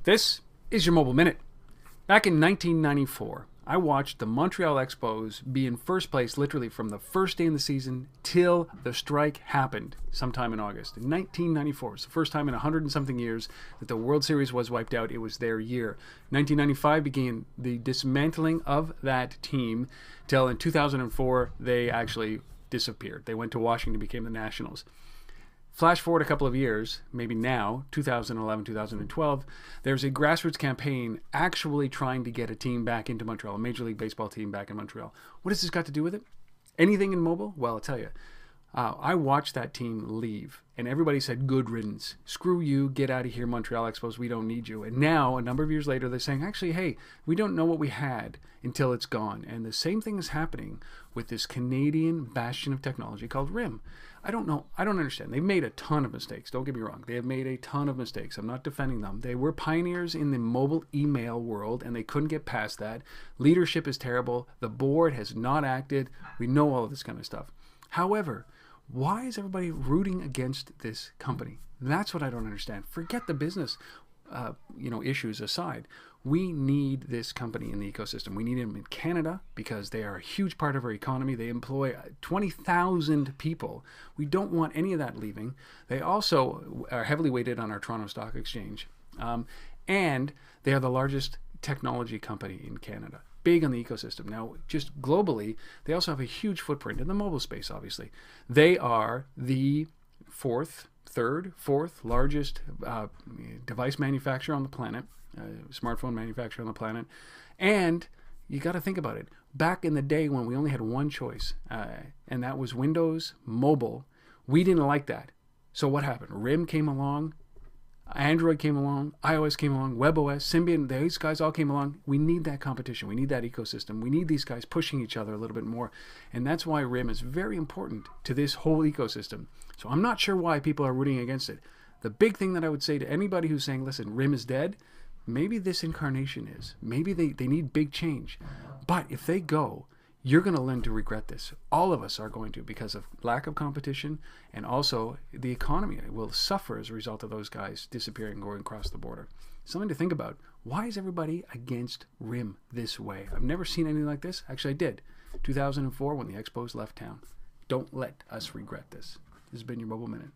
This is your Mobile Minute. Back in 1994, I watched the Montreal Expos be in first place literally from the first day in the season till the strike happened sometime in August. In 1994, it's the first time in 100 and something years that the World Series was wiped out. It was their year. 1995 began the dismantling of that team till in 2004 they actually disappeared. They went to Washington, became the Nationals. Flash forward a couple of years, maybe now, 2011, 2012, there's a grassroots campaign actually trying to get a team back into Montreal, a Major League Baseball team back in Montreal. What has this got to do with it? Anything in mobile? Well, I'll tell you. I watched that team leave, and everybody said, good riddance. Screw you, get out of here, Montreal Expos, we don't need you. And now, a number of years later, they're saying, actually, hey, we don't know what we had until it's gone. And the same thing is happening with this Canadian bastion of technology called RIM. I don't know. I don't understand. They've made a ton of mistakes. Don't get me wrong. They have made a ton of mistakes. I'm not defending them. They were pioneers in the mobile email world, and they couldn't get past that. Leadership is terrible. The board has not acted. We know all of this kind of stuff. However, why is everybody rooting against this company? That's what I don't understand. Forget the business issues aside. We need this company in the ecosystem. We need them in Canada because they are a huge part of our economy. They employ 20,000 people. We don't want any of that leaving. They also are heavily weighted on our Toronto Stock Exchange. And they are the largest technology company in Canada. Big on the ecosystem. Now, just globally, they also have a huge footprint in the mobile space, obviously. They are the fourth largest device manufacturer on the planet, smartphone manufacturer on the planet. And you got to think about it. Back in the day when we only had one choice, and that was Windows Mobile, we didn't like that. So what happened? RIM came along, Android came along, iOS came along, WebOS, Symbian, these guys all came along. We need that competition. We need that ecosystem. We need these guys pushing each other a little bit more. And that's why RIM is very important to this whole ecosystem. So I'm not sure why people are rooting against it. The big thing that I would say to anybody who's saying, listen, RIM is dead, maybe this incarnation is. Maybe they need big change. But if they go, you're going to learn to regret this. All of us are going to, because of lack of competition, and also the economy will suffer as a result of those guys disappearing and going across the border. Something to think about. Why is everybody against RIM this way? I've never seen anything like this. Actually, I did. 2004 when the Expos left town. Don't let us regret this. This has been your Mobile Minute.